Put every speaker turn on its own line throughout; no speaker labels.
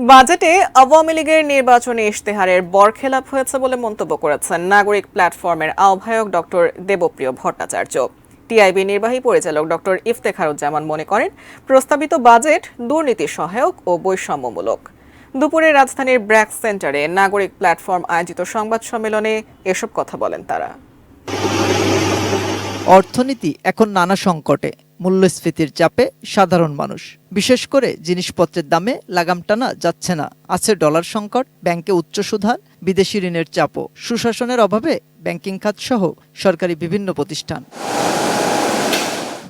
বাজেটে আওয়ামী লীগের নির্বাচনী ইশতেহারের বরখেলাপ হয়েছে বলে মন্তব্য করেছেন নাগরিক প্ল্যাটফর্মের আহ্বায়ক ডক্টর দেবপ্রিয় ভট্টাচার্য। টিআইবি নির্বাহী পরিচালক ডক্টর ইফতেখারুজ্জামান মনে করেন, প্রস্তাবিত বাজেট দুর্নীতি সহায়ক ও বৈষম্যমূলক। দুপুরে রাজধানীর ব্র্যাক সেন্টারে নাগরিক প্ল্যাটফর্ম আয়োজিত সংবাদ সম্মেলনে এসব কথা বলেন তারা।
অর্থনীতি এখন নানা সংকটে, মূল্যস্ফীতির চাপে সাধারণ মানুষ, বিশেষ করে জিনিসপত্রের দামে লাগাম টানা যাচ্ছে না। আছে ডলার সংকট, ব্যাংকে উচ্চ সুদ হার, বিদেশি ঋণের চাপও, সুশাসনের অভাবে ব্যাংকিং খাত সহ সরকারি বিভিন্ন প্রতিষ্ঠান।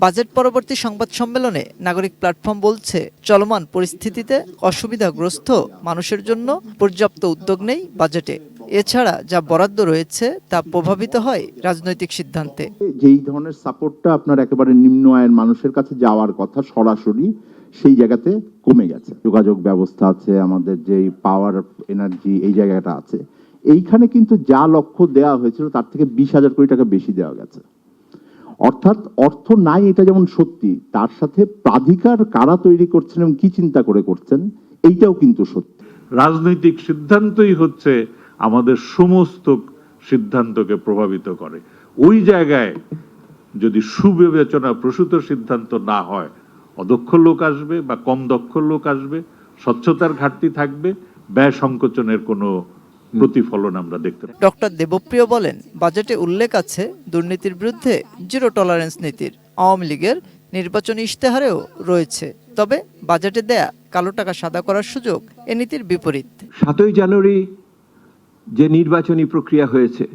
বাজেট পরবর্তী সংবাদ সম্মেলনে নাগরিক প্ল্যাটফর্ম বলছে, চলমান পরিস্থিতিতে অসুবিধাগ্রস্ত মানুষের জন্য পর্যাপ্ত উদ্যোগ নেই বাজেটে। এছাড়া যা বরাদ্দ রয়েছে তা প্রভাবিত হয় রাজনৈতিক সিদ্ধান্তে।
যেই ধরনের সাপোর্টটা আপনার একেবারে নিম্ন আয়ের মানুষের কাছে যাওয়ার কথা সরাসরি, সেই জায়গাতে কমে গেছে। যোগাযোগ ব্যবস্থা আছে, আমাদের যে পাওয়ার এনার্জি এই জায়গাটা আছে, এইখানে কিন্তু যা লক্ষ্য দেওয়া হয়েছিল তার থেকে 20,000 কোটি টাকা বেশি দেওয়া গেছে। অর্থাৎ অর্থ নাই এটা যেমন সত্যি, তার সাথে প্রাধিকার কারা তৈরি করছেন এবং কি চিন্তা করে করছেন এইটাও কিন্তু সত্যি।
রাজনৈতিক সিদ্ধান্তই হচ্ছে আমাদের সমস্ত সিদ্ধান্তকে প্রভাবিত করে। ওই জায়গায় যদি সুবিবেচনা প্রসূত সিদ্ধান্ত না হয়, অদক্ষ লোক আসবে বা কম দক্ষ লোক আসবে, স্বচ্ছতার ঘাটতি থাকবে, ব্যয় সংকোচনের কোনো প্রতিফলন আমরা দেখতে পাই।
ডক্টর দেবপ্রিয় বলেন, বাজেটে উল্লেখ আছে দুর্নীতির বিরুদ্ধে জিরো টলারেন্স নীতির। আওয়ামী লীগের নির্বাচনী ইশতেহারেও রয়েছে, তবে বাজেটে দেয়া কালো টাকা সাদা করার সুযোগ এ নীতির বিপরীত।
7ই জানুয়ারি যে নির্বাচনী প্রক্রিয়া হয়েছে,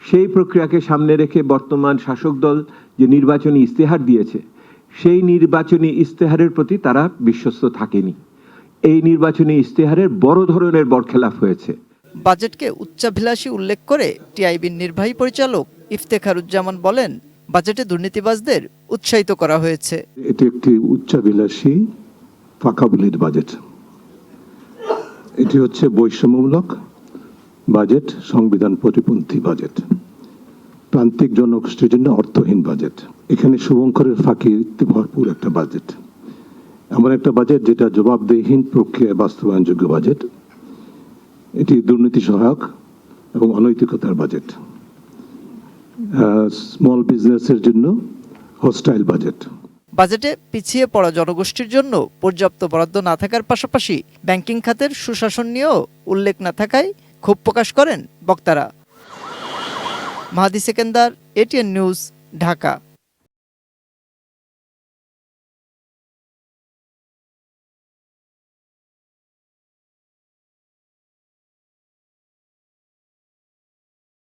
সেই প্রক্রিয়াকে সামনে রেখে বর্তমান শাসক দল যে নির্বাচনী ইশতেহার দিয়েছে, সেই নির্বাচনী ইশতেহারের প্রতি তারা বিশ্বস্ত থাকেনি। এই নির্বাচনী ইশতেহারের বড় ধরনের বরখেলাপ হয়েছে।
বাজেটকে উচ্চাভিলাষী উল্লেখ করে টিআইবির নির্বাহী পরিচালক ইফতেখারুজ্জামান বলেন, বাজেটে দুর্নীতিবাজদের উৎসাহিত করা হয়েছে।
এটি একটি উচ্চাভিলাষী ফাঁকাবুলির বাজেট। এটি হচ্ছে বৈষম্যমূলক বাজেট, সংবিধান প্রতিপন্থী বাজেট, প্রান্তিক জনগোষ্ঠীর জন্য অর্থহীন বাজেট। এখানে শুভঙ্করের ফাঁকি ভরপুর একটা বাজেট, এমন একটা বাজেট যেটা জবাবদেহীন প্রক্রিয়ায় বাস্তবায়নযোগ্য বাজেট। এটি দুর্নীতি সহায়ক এবং অনৈতিকতার বাজেট, স্মল বিজনেসের জন্য হোস্টাইল বাজেট।
বাজেটে পিছিয়ে পড়া জনগোষ্ঠীর জন্য পর্যাপ্ত বরাদ্দ না থাকার পাশাপাশি ব্যাংকিং খাতের সুশাসন নিয়েও উল্লেখ না থাকায় ক্ষোভ প্রকাশ করেন বক্তারা। মাহাদি সেকেন্দার, এটিএন নিউজ, ঢাকা।